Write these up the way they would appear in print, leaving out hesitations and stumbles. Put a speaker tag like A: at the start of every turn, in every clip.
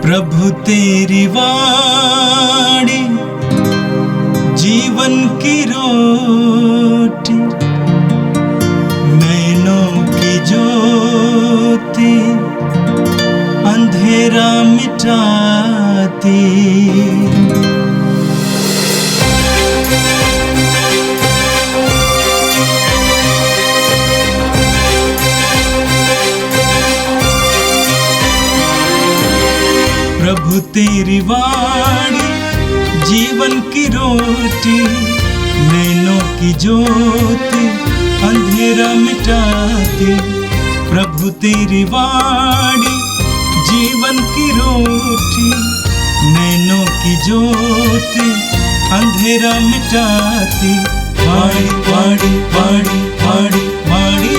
A: प्रभु तेरी वाणी जीवन की रोटी, नैनों की ज्योति अंधेरा मिटाती। प्रभु तेरी वाणी जीवन की रोटी, नैनों की ज्योति अंधेरा मिटाती। प्रभु तेरी वाणी जीवन की रोटी, नैनों की ज्योति अंधेरा मिटाती। वाणी वाणी वाणी वाणी वाणी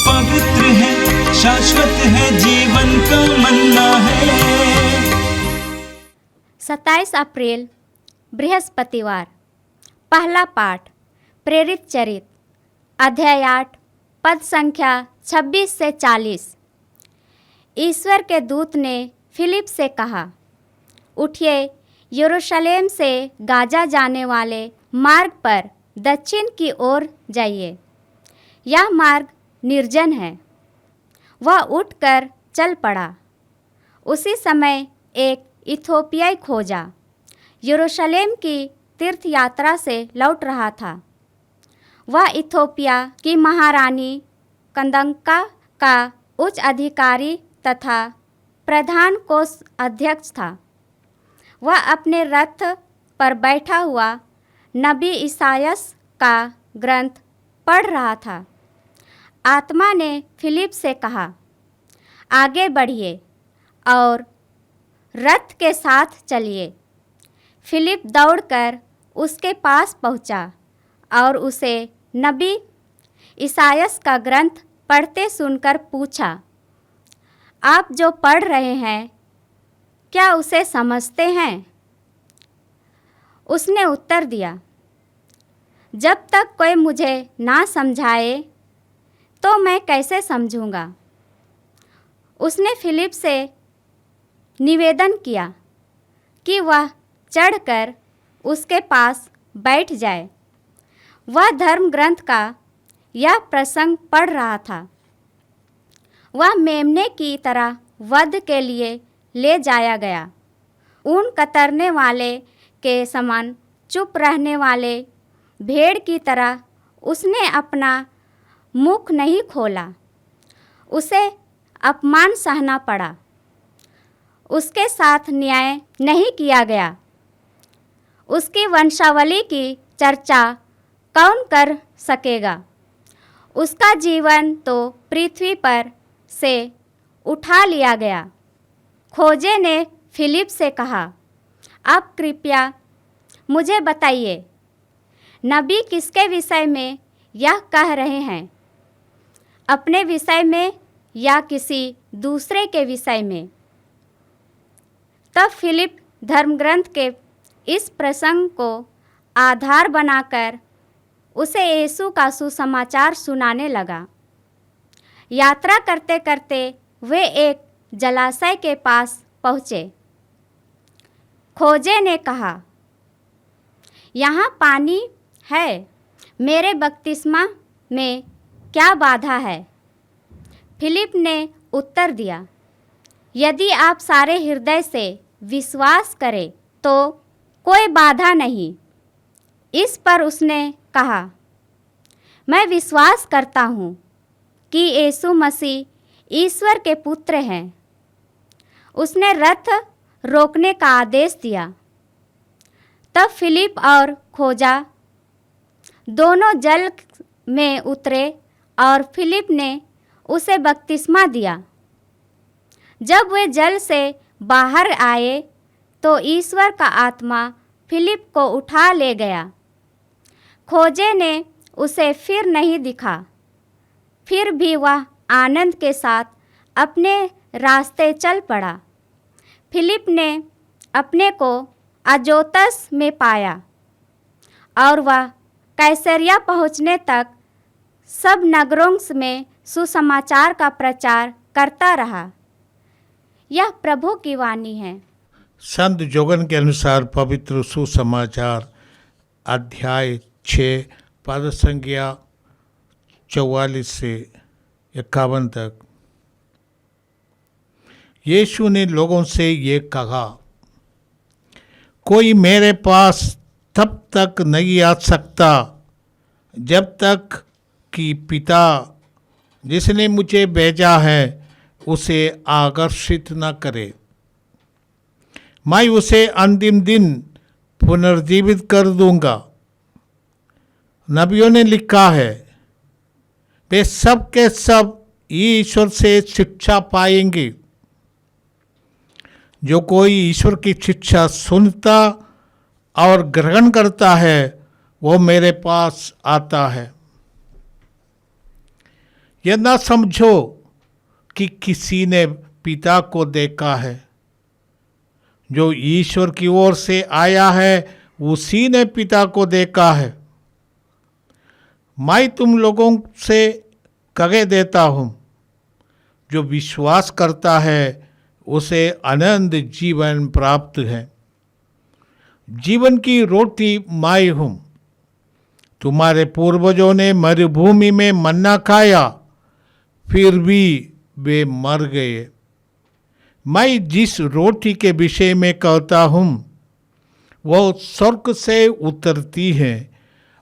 A: पवित्र है, शाश्वत है, जीवन का मन्ना है।
B: 27 अप्रैल बृहस्पतिवार। पहला पाठ प्रेरित चरित अध्याय 8 पद संख्या 26 से 40। ईश्वर के दूत ने फिलिप से कहा, उठिए, यरूशलेम से गाजा जाने वाले मार्ग पर दक्षिण की ओर जाइए। यह मार्ग निर्जन है। वह उठकर चल पड़ा। उसी समय एक इथोपियाई खोजा यरूशलेम की तीर्थ यात्रा से लौट रहा था। वह इथोपिया की महारानी कंदंका का उच्च अधिकारी तथा प्रधान कोष अध्यक्ष था। वह अपने रथ पर बैठा हुआ नबी ईसायास का ग्रंथ पढ़ रहा था। आत्मा ने फिलिप से कहा, आगे बढ़िए और रथ के साथ चलिए। फिलिप दौड़कर उसके पास पहुंचा और उसे नबी ईसायास का ग्रंथ पढ़ते सुनकर पूछा, आप जो पढ़ रहे हैं क्या उसे समझते हैं? उसने उत्तर दिया, जब तक कोई मुझे ना समझाए तो मैं कैसे समझूंगा। उसने फिलिप से निवेदन किया कि वह चढ़कर उसके पास बैठ जाए। वह धर्म ग्रंथ का यह प्रसंग पढ़ रहा था। वह मेमने की तरह वध के लिए ले जाया गया। ऊन कतरने वाले के समान चुप रहने वाले भेड़ की तरह उसने अपना मुख नहीं खोला। उसे अपमान सहना पड़ा। उसके साथ न्याय नहीं किया गया। उसकी वंशावली की चर्चा कौन कर सकेगा? उसका जीवन तो पृथ्वी पर से उठा लिया गया। खोजे ने फिलिप से कहा, आप कृपया मुझे बताइए, नबी किसके विषय में यह कह रहे हैं? अपने विषय में या किसी दूसरे के विषय में? तब फिलिप धर्मग्रंथ के इस प्रसंग को आधार बनाकर उसे यीशु का सुसमाचार सुनाने लगा। यात्रा करते करते वे एक जलाशय के पास पहुँचे। खोजे ने कहा, यहाँ पानी है, मेरे बपतिस्मा में क्या बाधा है? फिलिप ने उत्तर दिया, यदि आप सारे हृदय से विश्वास करें तो कोई बाधा नहीं। इस पर उसने कहा, मैं विश्वास करता हूँ कि यीशु मसीह ईश्वर के पुत्र हैं। उसने रथ रोकने का आदेश दिया। तब फिलिप और खोजा दोनों जल में उतरे और फिलिप ने उसे बपतिस्मा दिया। जब वे जल से बाहर आए तो ईश्वर का आत्मा फिलिप को उठा ले गया। खोजे ने उसे फिर नहीं दिखा। फिर भी वह आनंद के साथ अपने रास्ते चल पड़ा। फिलिप ने अपने को अजोतस में पाया और वह कैसरिया पहुँचने तक सब नगरों में सुसमाचार का प्रचार करता रहा। यह प्रभु की वाणी है।
C: संत जोगन के अनुसार पवित्र सुसमाचार अध्याय 6 पद संख्या 44 से 51 तक। यीशु ने लोगों से ये कहा, कोई मेरे पास तब तक नहीं आ सकता जब तक कि पिता जिसने मुझे भेजा है उसे आकर्षित न करे। मैं उसे अंतिम दिन पुनर्जीवित कर दूंगा। नबियों ने लिखा है, वे सब के सब ईश्वर से शिक्षा पाएंगे। जो कोई ईश्वर की शिक्षा सुनता और ग्रहण करता है वो मेरे पास आता है। यह ना समझो कि किसी ने पिता को देखा है। जो ईश्वर की ओर से आया है उसी ने पिता को देखा है। मैं तुम लोगों से कह देता हूँ, जो विश्वास करता है उसे अनंत जीवन प्राप्त है। जीवन की रोटी मैं हूँ। तुम्हारे पूर्वजों ने मरुभूमि में मन्ना खाया, फिर भी वे मर गए। मैं जिस रोटी के विषय में कहता हूँ वह स्वर्ग से उतरती है,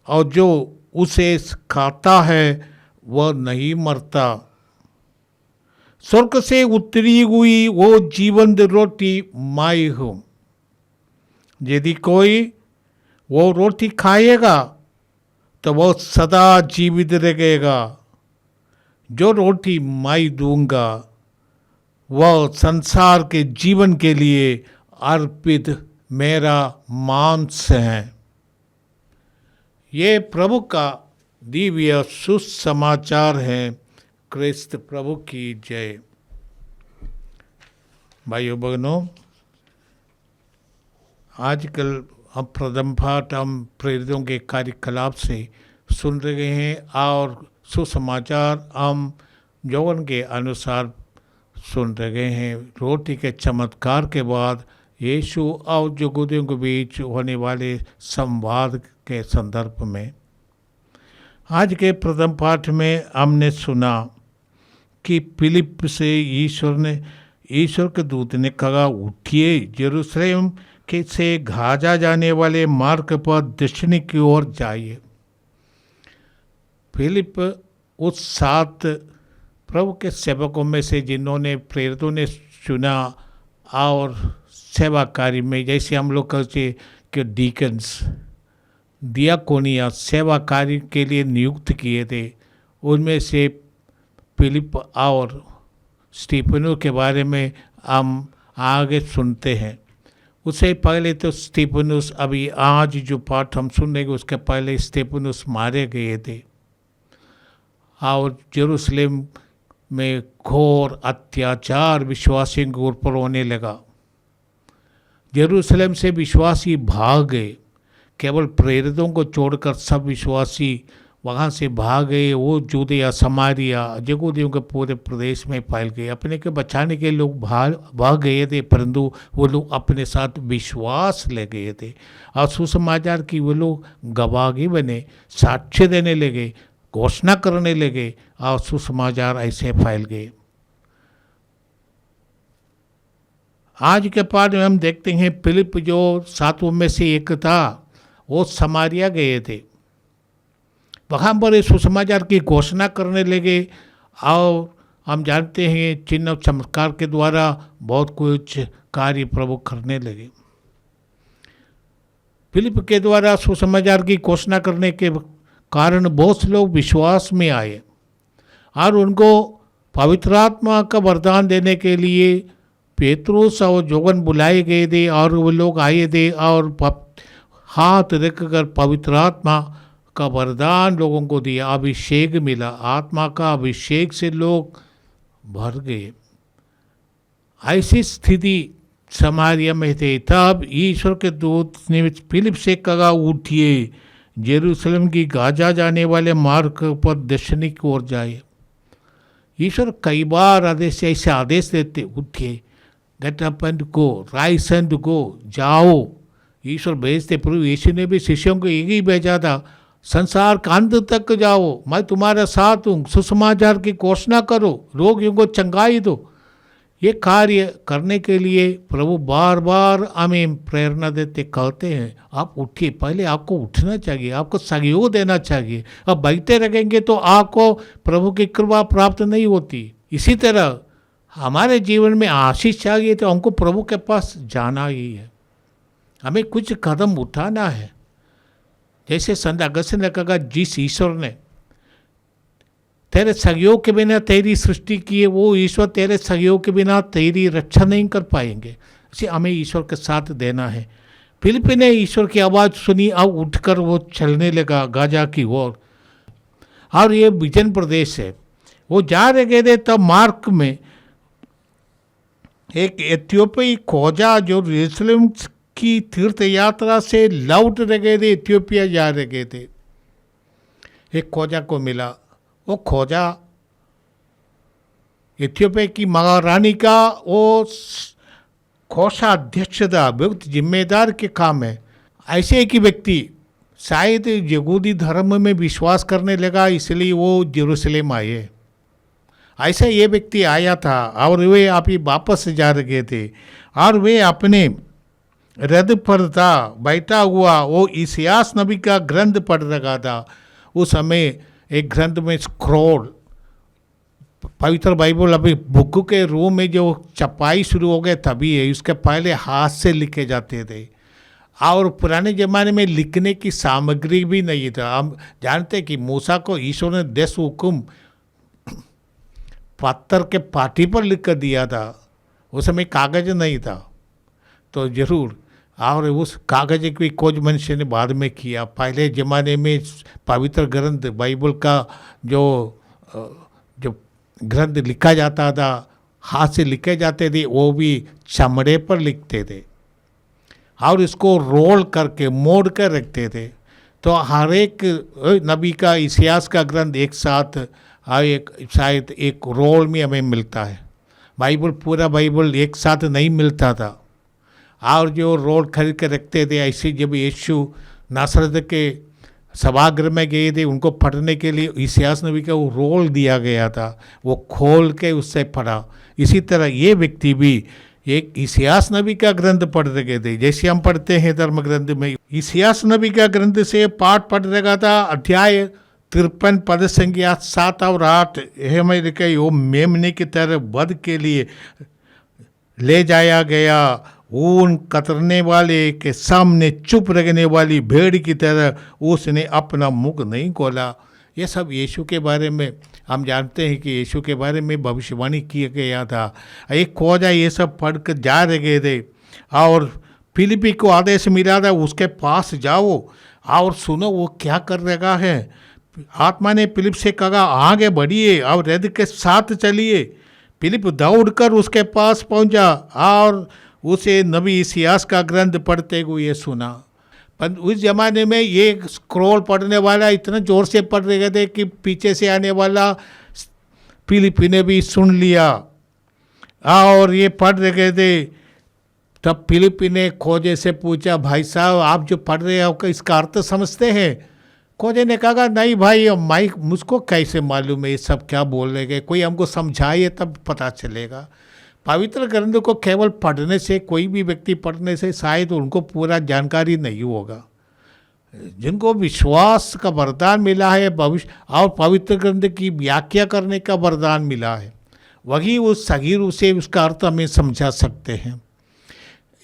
C: और जो उसे खाता है वह नहीं मरता। स्वर्ग से उतरी हुई वो जीवंत रोटी मैं हूँ। यदि कोई वो रोटी खाएगा तो वह सदा जीवित रहेगा। जो रोटी मैं दूंगा वह संसार के जीवन के लिए अर्पित मेरा मांस है। ये प्रभु का दिव्य सुसमाचार है। क्रिस्त प्रभु की जय। भाइयों बहनों, आजकल हम प्रथम पाठ हम प्रेरितों के कार्यकलाप से सुन रहे हैं और सुसमाचार हम यौवन के अनुसार सुन रहे हैं। रोटी के चमत्कार के बाद यीशु और यहूदियों के बीच होने वाले संवाद के संदर्भ में आज के प्रथम पाठ में हमने सुना कि फिलिप से ईश्वर के दूत ने कहा, उठिए, यरूशलेम के से गाजा जाने वाले मार्ग पर दक्षिण की ओर जाइए। फिलिप उस 7 प्रभु के सेवकों में से जिन्होंने प्रेरितों ने चुना और सेवा कार्य में, जैसे हम लोग कहते कि डीकन्स, दियाकोनिया सेवा कार्य के लिए नियुक्त किए थे, उनमें से फिलिप और स्टीफनुस के बारे में हम आगे सुनते हैं। उससे पहले तो स्टीफनुस, अभी आज जो पाठ हम सुनेंगे उसके पहले स्टीफनुस मारे गए थे और यरूशलेम में घोर अत्याचार विश्वासियों के ऊपर होने लगा। यरूशलेम से विश्वासी भाग गए। केवल प्रेरितों को छोड़कर सब विश्वासी वहाँ से भाग गए। वो जूदिया, समारिया, यहूदियों के पूरे प्रदेश में फैल गए। अपने के बचाने के लोग भाग गए थे, परंतु वो लोग अपने साथ विश्वास ले गए थे और सुसमाचार की वो लोग गवाही बने, साक्ष्य देने लगे, घोषणा करने लगे और सुसमाचार ऐसे फैल गए। आज के पाठ में हम देखते हैं फिलिप जो 7 में से एक था, वो समारिया गए थे। वहाँ पर सुसमाचार की घोषणा करने लगे और हम जानते हैं चिन्ह चमत्कार के द्वारा बहुत कुछ कार्य प्रभु करने लगे। फिलिप के द्वारा सुसमाचार की घोषणा करने के कारण बहुत से लोग विश्वास में आए और उनको पवित्र आत्मा का वरदान देने के लिए पेतरुस और जोगन बुलाए गए थे और वो लोग आए थे और हाथ रखकर पवित्र आत्मा का वरदान लोगों को दिया। अभिषेक मिला, आत्मा का अभिषेक से लोग भर गए। ऐसी स्थिति समारिया में थे। तब ईश्वर के दूत ने फिलिप से कहा, उठिए, यरूशलेम की गाजा जाने वाले मार्ग पर दक्षिण की ओर जाए। ईश्वर कई बार ऐसे आदेश देते, उठिए, get up and go, rice and go, जाओ। ईश्वर भेजते, प्रभु यीशु ने भी शिष्यों को यही भेजा था, संसार का अंत तक जाओ, मैं तुम्हारे साथ हूँ, सुसमाचार की घोषणा करो, रोगियों को चंगाई दो। ये कार्य करने के लिए प्रभु बार बार हमें प्रेरणा देते, कहते हैं आप उठिए। पहले आपको उठना चाहिए, आपको सहयोग देना चाहिए। अब बैठते रहेंगे तो आपको प्रभु की कृपा प्राप्त नहीं होती। इसी तरह हमारे जीवन में आशीष चाहिए तो हमको प्रभु के पास जाना ही है, हमें कुछ कदम उठाना है। जैसे संत अगस्तीन ने कहा, जिस ईश्वर ने तेरे सहयोग के बिना तेरी सृष्टि की है, वो ईश्वर तेरे सहयोग के बिना तेरी रक्षा नहीं कर पाएंगे। इसे हमें ईश्वर के साथ देना है। फिलिप्पी ने ईश्वर की आवाज़ सुनी, अब उठकर वो चलने लगा गाजा की ओर। और ये विजन प्रदेश है। वो जा रहे थे तब मार्ग में एक इथियोपियाई खोजा जो यरूशलेम की तीर्थ यात्रा से लौट रहे थे, इथियोपिया जा रहे थे, एक खोजा को मिला। वो खोजा इथियोपिया की महारानी का वो कोषाध्यक्ष था, बहुत जिम्मेदार के काम है। ऐसे एक ही व्यक्ति शायद यहूदी धर्म में विश्वास करने लगा, इसलिए वो यरूशलेम आए। ऐसा ये व्यक्ति आया था और वे अभी वापस जा रहे थे और वे अपने रथ पर था बैठा हुआ, वो इसियास नबी का ग्रंथ पढ़ रहा था। उस समय एक ग्रंथ में स्क्रॉल, पवित्र बाइबल अभी बुक के रूम में जो छपाई शुरू हो गए तभी है, उसके पहले हाथ से लिखे जाते थे और पुराने ज़माने में लिखने की सामग्री भी नहीं था। हम जानते कि मूसा को ईश्वर ने 10 हुक्म पत्थर के पाटी पर लिख कर दिया था, उस समय कागज नहीं था तो जरूर, और उस कागज की खोज मनुष्य ने बाद में किया। पहले ज़माने में पवित्र ग्रंथ बाइबल का जो ग्रंथ लिखा जाता था, हाथ से लिखे जाते थे, वो भी चमड़े पर लिखते थे और इसको रोल करके मोड़ कर रखते थे। तो हर एक नबी का इतिहास का ग्रंथ एक साथ एक शायद एक रोल में हमें मिलता है। बाइबल पूरा बाइबल एक साथ नहीं मिलता था और जो रोल खरीद के रखते थे। ऐसे जब यीशु नासरत के सभागृह में गए थे, उनको पढ़ने के लिए इतिहास नबी का वो रोल दिया गया था, वो खोल के उससे पढ़ा। इसी तरह ये व्यक्ति भी एक इतिहास नबी का ग्रंथ पढ़ रहे थे, जैसे हम पढ़ते हैं धर्म ग्रंथ में। इतिहास नबी का ग्रंथ से पाठ पढ़ रहा था। अध्याय 53 पद संख्या 7 और 8 हमें लिखे, वो मेमने की तरह वध के लिए ले जाया गया, ऊन कतरने वाले के सामने चुप रहने वाली भेड़ की तरह उसने अपना मुख नहीं खोला। ये सब यीशु के बारे में हम जानते हैं कि यीशु के बारे में भविष्यवाणी किया गया था। एक खोजा ये सब पढ़ कर जा रहे थे और फिलिप्पी को आदेश मिला था उसके पास जाओ और सुनो वो क्या कर रहा है। आत्मा ने फिलिप से कहा आगे बढ़िए और रथ के साथ चलिए। फिलिप दौड़कर उसके पास पहुंचा और उसे नबी इतिहास का ग्रंथ पढ़ते हुए सुना। पर उस जमाने में ये स्क्रॉल पढ़ने वाला इतना ज़ोर से पढ़ रहे थे कि पीछे से आने वाला फिलिपी ने भी सुन लिया और ये पढ़ रहे थे। तब फिलिपी ने खोजे से पूछा, भाई साहब आप जो पढ़ रहे हो इसका अर्थ समझते हैं? खोजे ने कहा नहीं भाई, माइक मुझको कैसे मालूम है ये सब क्या बोल रहे हैं, कोई हमको समझाइए तब पता चलेगा। पवित्र ग्रंथ को केवल पढ़ने से, कोई भी व्यक्ति पढ़ने से शायद उनको पूरा जानकारी नहीं होगा। जिनको विश्वास का वरदान मिला है भविष्य और पवित्र ग्रंथ की व्याख्या करने का वरदान मिला है, वही उस सही रूप से उसका अर्थ हमें समझा सकते हैं।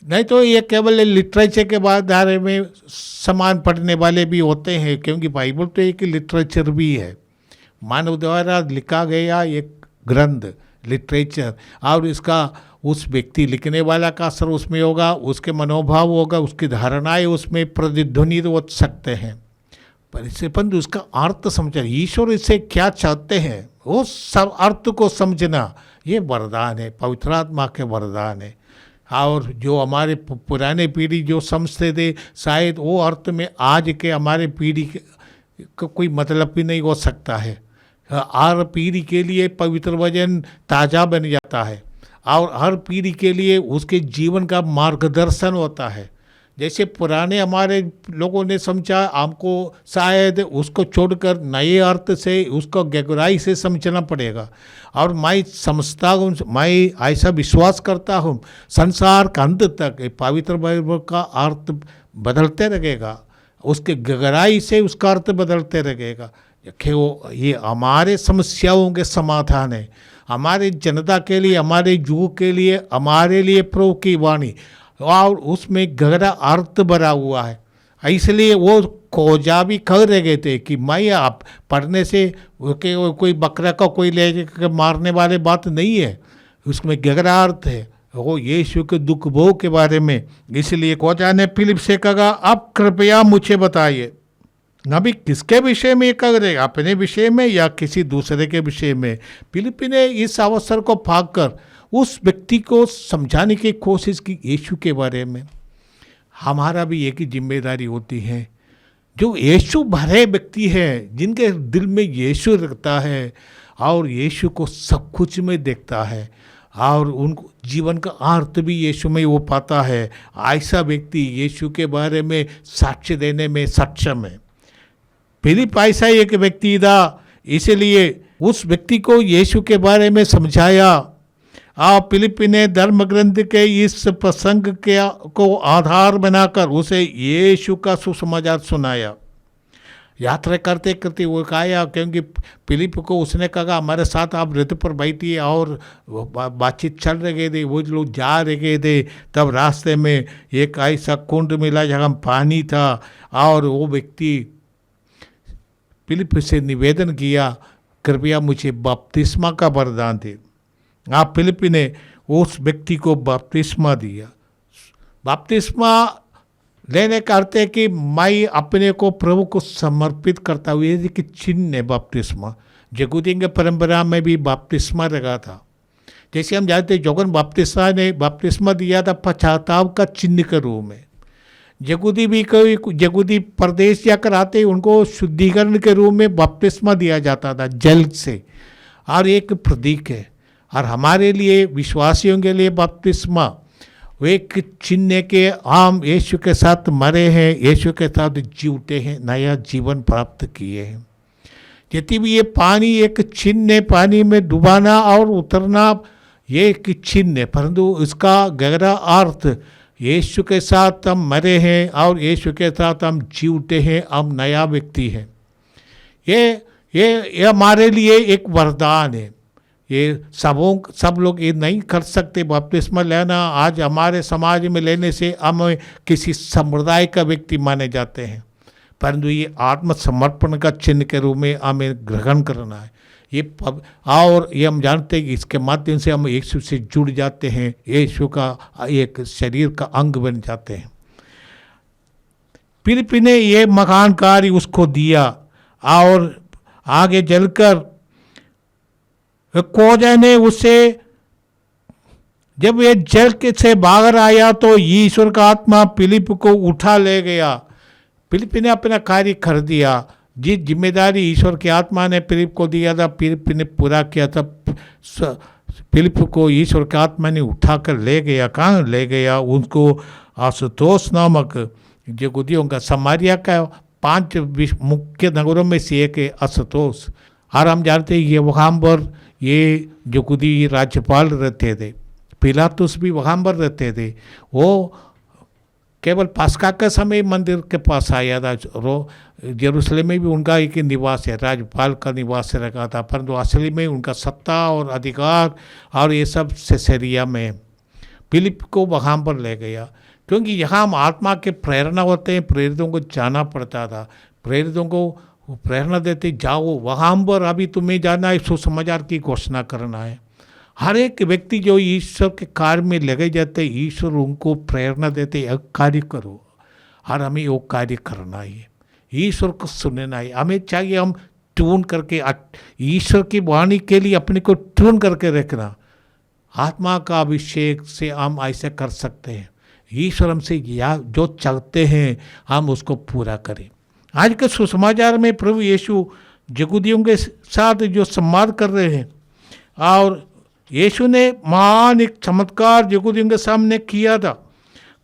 C: नहीं तो ये केवल लिटरेचर के बारे में समान पढ़ने वाले भी होते हैं, क्योंकि बाइबल तो एक लिटरेचर भी है, मानव द्वारा लिखा गया एक ग्रंथ लिटरेचर, और इसका उस व्यक्ति लिखने वाला का असर उसमें होगा, उसके मनोभाव होगा, उसकी धारणाएं उसमें प्रतिध्वनित हो सकते हैं। पर इससे परंतु उसका अर्थ समझना, ईश्वर इससे क्या चाहते हैं वो सब अर्थ को समझना, ये वरदान है, पवित्र आत्मा के वरदान है। और जो हमारे पुराने पीढ़ी जो समझते थे शायद वो अर्थ में आज के हमारे पीढ़ी का कोई मतलब भी नहीं हो सकता है। हर पीढ़ी के लिए पवित्र वचन ताज़ा बन जाता है और हर पीढ़ी के लिए उसके जीवन का मार्गदर्शन होता है। जैसे पुराने हमारे लोगों ने समझा, हमको शायद उसको छोड़कर नए अर्थ से, उसको गहराई से समझना पड़ेगा। और मैं समझता हूँ, मैं ऐसा विश्वास करता हूँ, संसार का अंत तक ये पवित्र बाइबल का अर्थ बदलते रहेगा, उसके गहराई से उसका अर्थ बदलते रहेगा। कि वो ये हमारे समस्याओं के समाधान है, हमारे जनता के लिए, हमारे युग के लिए, हमारे लिए प्रभु की वाणी, और उसमें गहरा अर्थ भरा हुआ है। इसलिए वो खोजा भी कह रहे थे कि मैं आप पढ़ने से कोई बकरा का कोई ले मारने वाले बात नहीं है, उसमें गहरा अर्थ है, वो यीशु के दुख भोग के बारे में। इसलिए खोजा ने फिलिप से कहा, अब कृपया मुझे बताइए, अभी किसके विषय में कह रहे, अपने विषय में या किसी दूसरे के विषय में। फिलिप ने इस अवसर को पाकर उस व्यक्ति को समझाने की कोशिश की यीशु के बारे में। हमारा भी एक ही जिम्मेदारी होती है, जो यीशु भरे व्यक्ति है, जिनके दिल में यीशु रखता है और यीशु को सब कुछ में देखता है और उनको जीवन का अर्थ भी यीशु में वो पाता है, ऐसा व्यक्ति यीशु के बारे में साक्ष्य देने में सक्षम है। फिलिप ऐसा एक व्यक्ति था, इसलिए उस व्यक्ति को यीशु के बारे में समझाया। और फिलिप ने धर्म ग्रंथ के इस प्रसंग के को आधार बनाकर उसे यीशु का सुसमाचार सुनाया। यात्रा करते करते वो कहा, क्योंकि फिलिप को उसने कहा हमारे साथ आप रथ पर बैठिए, और बातचीत चल रहे थे, वो लोग जा रहे थे। तब रास्ते में एक ऐसा कुंड मिला जहाँ पानी था, और वो व्यक्ति फिलिप से निवेदन किया, कृपया मुझे बपतिस्मा का वरदान दे। आप फिलिप ने उस व्यक्ति को बपतिस्मा दिया। बपतिस्मा लेने का अर्थ है कि मैं अपने को प्रभु को समर्पित करता हूँ, ये कि चिन्ह है बपतिस्मा। यहूदी के परंपरा में भी बपतिस्मा लगा था। जैसे हम जानते हैं, जोगन बपतिस्मा ने बपतिस्मा दिया था पश्चाताप का चिन्ह के रूप में। यहूदी भी कोई यहूदी प्रदेश जाकर आते, उनको शुद्धिकरण के रूप में बपतिस्मा दिया जाता था जल से, और एक प्रतीक है। और हमारे लिए विश्वासियों के लिए बपतिस्मा वो एक चिन्ह के, हम यीशु के साथ मरे हैं, यीशु के साथ जी उठे हैं, नया जीवन प्राप्त किए हैं। यदि भी ये पानी एक चिन्ह है, पानी में डुबाना और उतरना ये एक चिन्ह है, परंतु इसका गहरा अर्थ यीशु के साथ हम मरे हैं और यीशु के साथ हम जी उठे हैं, हम नया व्यक्ति हैं। ये हमारे लिए एक वरदान है। ये सब लोग ये नहीं कर सकते बपतिस्मा लेना। आज हमारे समाज में लेने से हम किसी समुदाय का व्यक्ति माने जाते हैं, परंतु ये आत्मसमर्पण का चिन्ह के रूप में हमें ग्रहण करना है। और ये हम जानते हैं कि इसके माध्यम से हम यीशु से जुड़ जाते हैं, यीशु का एक शरीर का अंग बन जाते हैं। फिलिप ने ये महान कार्य उसको दिया, और आगे चलकर खोजा ने उसे, जब ये जल के से बाहर आया तो ईश्वर का आत्मा फिलिप को उठा ले गया। फिलिप ने अपना कार्य कर दिया, जिस जिम्मेदारी ईश्वर की आत्मा ने फिलिप को दिया था, फिलिप ने पूरा किया था। फिलिप को ईश्वर की आत्मा ने उठाकर ले गया। कहाँ ले गया? उनको असुतोष नामक यहूदियों का, समारिया का 5 मुख्य नगरों में से एक है असुतोष। और हम जानते हैं ये वहाँ पर ये यहूदी राज्यपाल रहते थे, पिलातुस भी वहाँ पर रहते थे। वो केवल पास्का के समय मंदिर के पास आया था। यरूशलेम में भी उनका एक निवास है, राज्यपाल का निवास रखा था, परंतु असली में उनका सत्ता और अधिकार और ये सब सेसरिया में। फिलिप को वहाँ पर ले गया, क्योंकि यहाँ हम आत्मा के प्रेरणा होते हैं, प्रेरितों को जाना पड़ता था। प्रेरितों को प्रेरणा देते, जाओ वहाँ पर, अभी तुम्हें जाना है, सुसमाचार की घोषणा करना है। हर एक व्यक्ति जो ईश्वर के कार्य में लगे जाते, ईश्वर उनको प्रेरणा देते, कार्य करो। और हमें वो कार्य करना है, ईश्वर को सुनना है। हमें चाहिए हम ट्यून करके ईश्वर की वाणी के लिए अपने को ट्यून करके रखना। आत्मा का अभिषेक से हम ऐसे कर सकते हैं। ईश्वर हमसे या जो चाहते हैं हम उसको पूरा करें। आज के सुसमाचार में प्रभु यीशु यहूदियों के साथ जो संवाद कर रहे हैं, और यीशु ने महान एक चमत्कार यहूदियों के सामने किया था।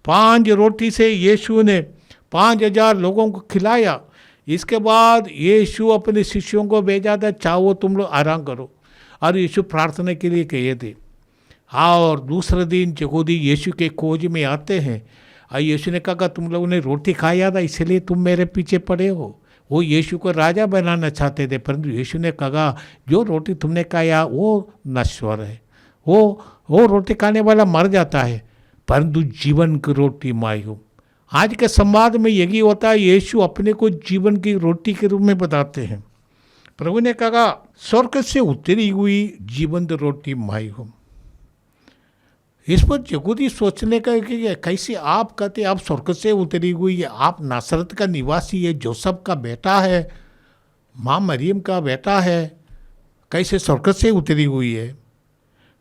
C: 5 रोटी से यीशु ने 5,000 लोगों को खिलाया। इसके बाद यीशु अपने शिष्यों को भेजा था, चाहो तुम लोग आराम करो, और यीशु प्रार्थना के लिए कहे थे। और दूसरे दिन यहूदी यीशु के खोज में आते हैं, और यीशु ने कहा तुम लोगों ने रोटी खाया था इसलिए तुम मेरे पीछे पड़े हो। वो यीशु को राजा बनाना चाहते थे, परंतु यीशु ने कहा जो रोटी तुमने खाया वो नश्वर है, वो रोटी खाने वाला मर जाता है, परंतु जीवन की रोटी मैं हूँ। आज के संवाद में यही होता है, यीशु अपने को जीवन की रोटी के रूप में बताते हैं। प्रभु ने कहा स्वर्ग से उतरी हुई जीवंत रोटी मैं हूँ। इस पर यहूदी सोचने का कि कैसे आप कहते आप स्वर्ग से उतरी हुई है, आप नासरत का निवासी है, जोसेफ का बेटा है, माँ मरियम का बेटा है, कैसे स्वर्ग से उतरी हुई है।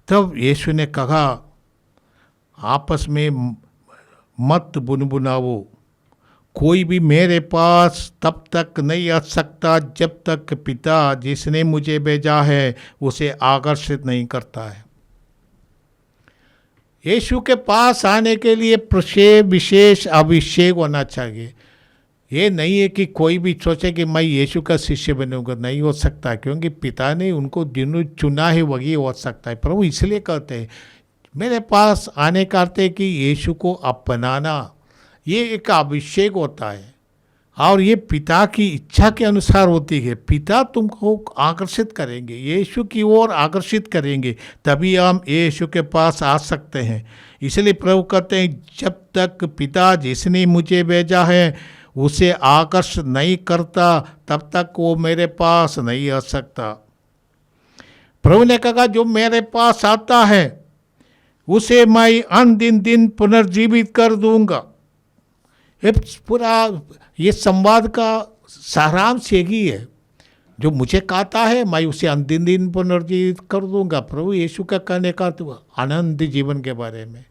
C: तब यीशु ने कहा आपस में मत बुनबुनाओ, कोई भी मेरे पास तब तक नहीं आ सकता जब तक पिता जिसने मुझे भेजा है उसे आकर्षित नहीं करता है। यीशु के पास आने के लिए विशेष अभिषेक होना चाहिए। ये नहीं है कि कोई भी सोचे कि मैं यीशु का शिष्य बनूंगा, नहीं हो सकता, क्योंकि पिता ने उनको जिन्होंने चुना है वही हो सकता है। प्रभु इसलिए कहते हैं मेरे पास आने का अर्थ है कि यीशु को अपनाना, ये एक अभिषेक होता है और ये पिता की इच्छा के अनुसार होती है। पिता तुमको आकर्षित करेंगे, यीशु की ओर आकर्षित करेंगे, तभी हम यीशु के पास आ सकते हैं। इसलिए प्रभु कहते हैं जब तक पिता जिसने मुझे भेजा है उसे आकर्षित नहीं करता तब तक वो मेरे पास नहीं आ सकता। प्रभु ने कहा जो मेरे पास आता है उसे मैं अंतिम दिन पुनर्जीवित कर दूंगा। ये संवाद का सारांश यही है, जो मुझे कहता है मैं उसे अंतिम दिन पुनर्जीवित कर दूंगा। प्रभु यीशु का कहने का तो आनंद जीवन के बारे में,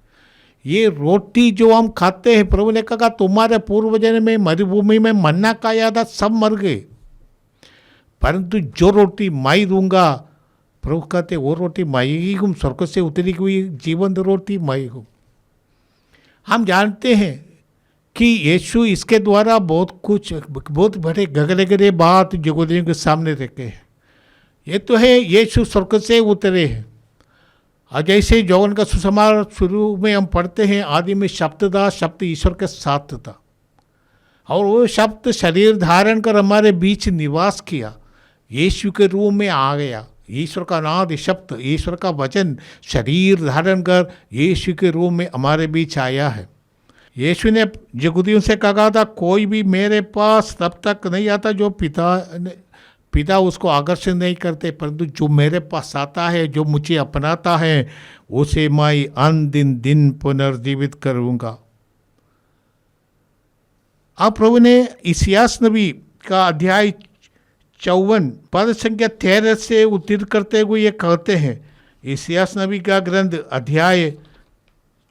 C: ये रोटी जो हम खाते हैं, प्रभु ने कहा तुम्हारे पूर्वजों में मरुभूमि में मन्ना खाया था, सब मर गए, परंतु जो रोटी मैं दूंगा, प्रभु कहते वो रोटी मैं ही हूँ, स्वर्ग से उतरी हुई जीवंत रोटी मैं हूँ। हम जानते हैं कि यीशु इसके द्वारा बहुत बड़े गहरे बात यहूदियों के सामने रखे हैं। ये तो है यीशु स्वर्ग से उतरे हैं, और जैसे यौवन का सुसमाचार शुरू में हम पढ़ते हैं, आदि में शब्द था, शब्द ईश्वर के साथ था, और वो शब्द शरीर धारण कर हमारे बीच निवास किया, यीशु के रूप में आ गया। ईश्वर का नाद शब्द, ईश्वर का वचन शरीर धारण कर यीशु के रूप में हमारे बीच आया है। यीशु ने यहूदियों से कहा था कोई भी मेरे पास तब तक नहीं आता जो पिता उसको आकर्षित नहीं करते, परंतु जो मेरे पास आता है, जो मुझे अपनाता है, उसे मैं अंतिम दिन पुनर्जीवित करूँगा। अब प्रभु ने इसियास नबी का अध्याय 54 पद संख्या 13 से उद्धृत करते हुए ये कहते हैं, इसियास नबी का ग्रंथ अध्याय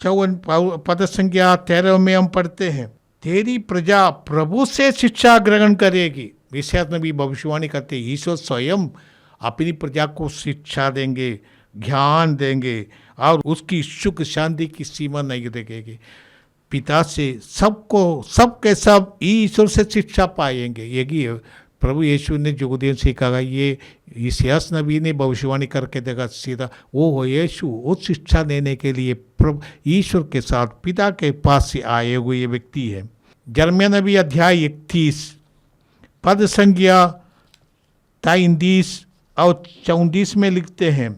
C: 54 पद संख्या 13 में हम पढ़ते हैं, तेरी प्रजा प्रभु से शिक्षा ग्रहण करेगी। इसियास नबी भविष्यवाणी करते हैं ईश्वर स्वयं अपनी प्रजा को शिक्षा देंगे, ज्ञान देंगे, और उसकी सुख शांति की सीमा नहीं रहेगी। पिता से सबके सब ईश्वर से शिक्षा पाएंगे। यही प्रभु यीशु ने यहूदियों से कहा, ये इसियास नबी ने भविष्यवाणी करके देखा सीधा वो हो यीशु, वो शिक्षा देने के लिए प्रभु ईश्वर के साथ पिता के पास से आए हुए व्यक्ति है। यिर्मयाह नबी अध्याय 31 पद संख्या 33 और 34 में लिखते हैं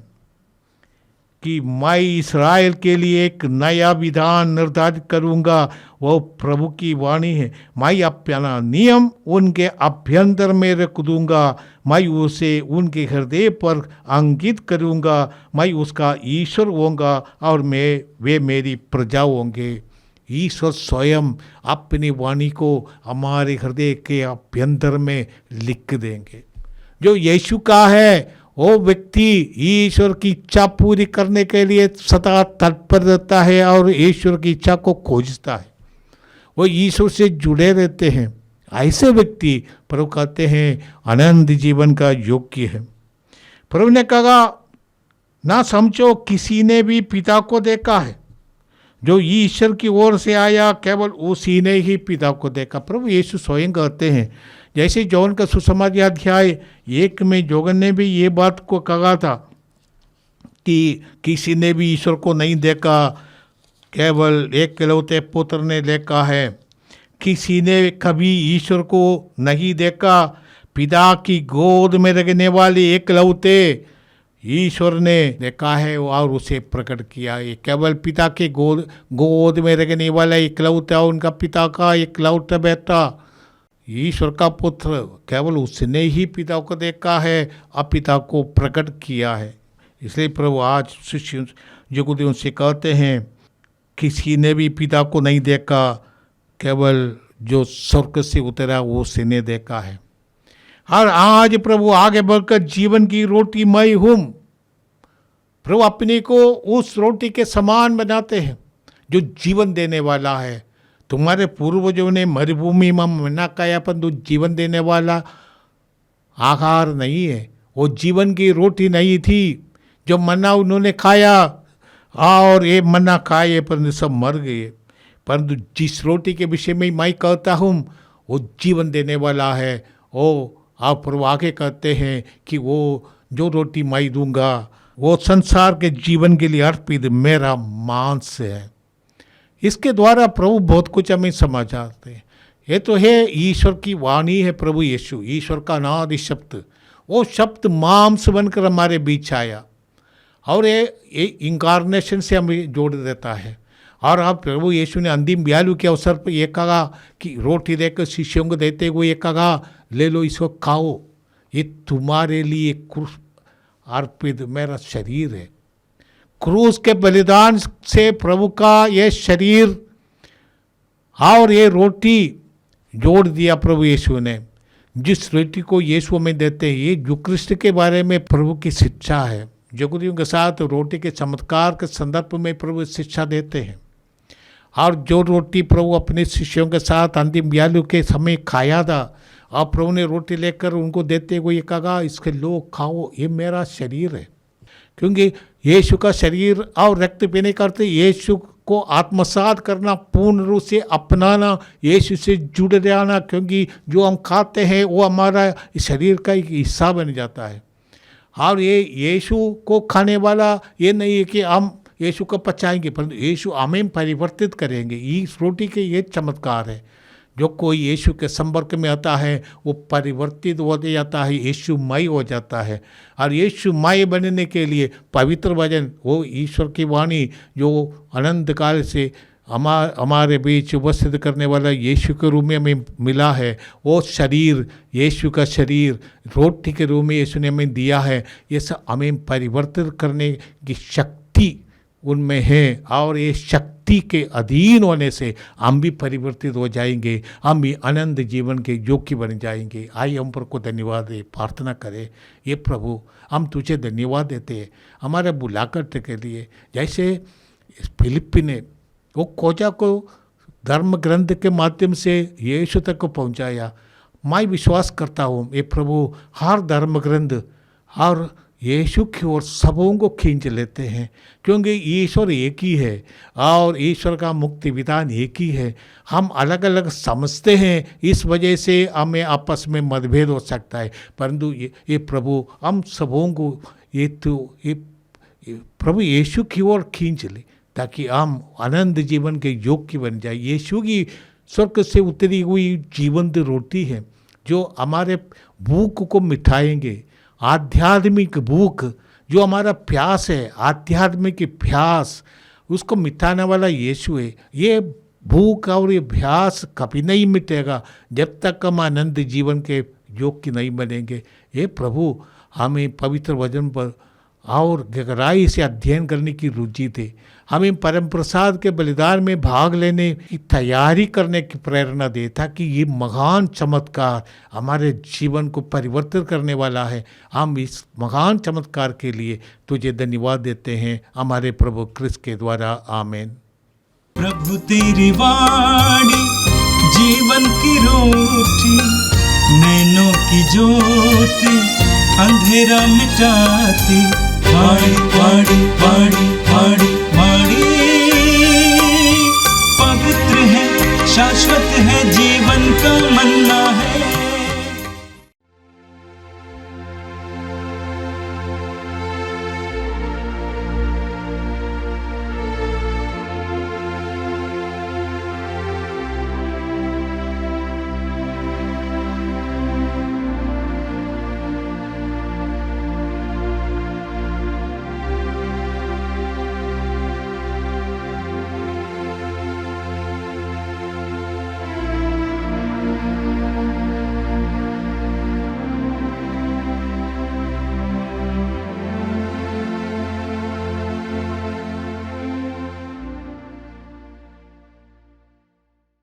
C: कि मैं इस्राएल के लिए एक नया विधान निर्धारित करूंगा, वो प्रभु की वाणी है। मैं अपना नियम उनके अभ्यंतर में रख दूंगा, मैं उसे उनके हृदय पर अंकित करूंगा, मैं उसका ईश्वर होऊंगा और वे मेरी प्रजा होंगे। ईश्वर स्वयं अपनी वाणी को हमारे हृदय के अभ्यंतर में लिख देंगे। जो यीशु का है वो व्यक्ति ईश्वर की इच्छा पूरी करने के लिए सदा तत्पर रहता है और ईश्वर की इच्छा को खोजता है, वो ईश्वर से जुड़े रहते हैं। ऐसे व्यक्ति प्रभु कहते हैं आनंद जीवन का योग्य है। प्रभु ने कहा ना समझो किसी ने भी पिता को देखा है, जो ईश्वर की ओर से आया केवल उसी ने ही पिता को देखा। प्रभु यीशु स्वयं कहते हैं, जैसे जौन का सुसमाचार अध्याय 1 में जोगन ने भी ये बात को कहा था कि किसी ने भी ईश्वर को नहीं देखा, केवल एकलौते पुत्र ने देखा है। किसी ने कभी ईश्वर को नहीं देखा, पिता की गोद में रहने वाले एकलौते ईश्वर ने देखा है और उसे प्रकट किया है। केवल पिता के गोद में रहने वाला एकलौता, उनका पिता का एकलौता बेटा, ईश्वर का पुत्र, केवल उसने ही पिता को देखा है और पिता को प्रकट किया है। इसलिए प्रभु आज शिष्य जो उनसे कहते हैं, किसी ने भी पिता को नहीं देखा, केवल जो स्वर्ग से उतरा वो उसने देखा है। और आज प्रभु आगे बढ़कर जीवन की रोटी मैं हूँ, प्रभु अपने को उस रोटी के समान बनाते हैं जो जीवन देने वाला है। तुम्हारे पूर्वजों ने मरुभूमि में मन्ना खाया, परंतु जीवन देने वाला आहार नहीं है, वो जीवन की रोटी नहीं थी। जो मन्ना उन्होंने खाया और ये मन्ना खाए परंतु सब मर गए, परंतु जिस रोटी के विषय में मैं कहता हूँ वो जीवन देने वाला है। ओ आप प्रभु आगे कहते हैं कि वो जो रोटी मैं दूंगा वो संसार के जीवन के लिए अर्पित मेरा मांस है। इसके द्वारा प्रभु बहुत कुछ हमें समझाते हैं। ये तो है ईश्वर की वाणी है, प्रभु यीशु ईश्वर का अनादि शब्द, वो शब्द मांस बनकर हमारे बीच आया और ये इंकारनेशन से हमें जोड़ देता है। और अब प्रभु यीशु ने अंतिम बयालू के अवसर पर यह कहा कि रोटी देकर शिष्यों को देते हुए ये कहा, ले लो इसको खाओ, ये तुम्हारे लिए क्रूस अर्पित मेरा शरीर है। क्रूस के बलिदान से प्रभु का ये शरीर और ये रोटी जोड़ दिया प्रभु यीशु ने। जिस रोटी को यीशु में देते हैं, ये युक्रिस्ट के बारे में प्रभु की शिक्षा है। जगुदियों के साथ रोटी के चमत्कार के संदर्भ में प्रभु शिक्षा देते हैं। और जो रोटी प्रभु अपने शिष्यों के साथ अंतिम बयालू के समय खाया था, और प्रभु ने रोटी लेकर उनको देते हुए ये कहा, इसके लो खाओ, ये मेरा शरीर है। क्योंकि यीशु का शरीर और रक्त पीने करते यीशु को आत्मसात करना, पूर्ण रूप से अपनाना, यीशु से जुड़ जाना, क्योंकि जो हम खाते हैं वो हमारा शरीर का एक हिस्सा बन जाता है। और ये यीशु को खाने वाला ये नहीं है कि हम यीशु को पचाएंगे, परंतु यीशु हमें परिवर्तित करेंगे। इस रोटी के ये चमत्कार है। जो कोई यीशु के संपर्क में आता है वो परिवर्तित हो जाता है, यीशुमय हो जाता है। और यीशुमय बनने के लिए पवित्र वचन, वो ईश्वर की वाणी जो अनंत काल से हमारे बीच उपस्थित करने वाला यीशु के रूप में हमें मिला है, वो शरीर, यीशु का शरीर रोटी के रूप में यीशु ने हमें दिया है। ये सब हमें परिवर्तित करने की शक्ति उनमें है, और ये शक्ति के अधीन होने से हम भी परिवर्तित हो जाएंगे, हम भी अनंत जीवन के योग्य बन जाएंगे। आइए हम पर को धन्यवाद दे, प्रार्थना करें। ये प्रभु हम तुझे धन्यवाद देते हैं हमारे बुलाकर के लिए। जैसे फिलिप्पी ने वो खोजा को धर्म ग्रंथ के माध्यम से यीशु तक को पहुंचाया। मैं विश्वास करता हूँ ये प्रभु हर धर्म ग्रंथ और यीशु की ओर सबों को खींच लेते हैं, क्योंकि ईश्वर एक ही है और ईश्वर का मुक्ति विधान एक ही है। हम अलग अलग समझते हैं, इस वजह से हमें आपस में मतभेद हो सकता है, परंतु ये प्रभु हम सबों को ये प्रभु यीशु की ओर खींच ले, ताकि हम अनंत जीवन के योग्य बन जाए। यीशु की स्वर्ग से उतरी हुई जीवंत रोटी है जो हमारे भूख को मिटाएंगे। आध्यात्मिक भूख जो हमारा प्यास है, आध्यात्मिक प्यास, उसको मिटाने वाला यीशु है। ये भूख और ये प्यास कभी नहीं मिटेगा जब तक हम आनंद जीवन के योग्य नहीं बनेंगे। ये प्रभु हमें पवित्र वचन पर और गहराई से अध्ययन करने की रुचि दे, हमें परम प्रसाद के बलिदान में भाग लेने की तैयारी करने की प्रेरणा दे, ताकि ये महान चमत्कार हमारे जीवन को परिवर्तित करने वाला है। हम इस महान चमत्कार के लिए तुझे धन्यवाद देते हैं हमारे प्रभु क्रिस्त के द्वारा, आमीन।
A: प्रभु तेरी वाणी जीवन की रोटी, नैनों की ज्योति अंधेरा मिटाती, वाणी वाणी वाणी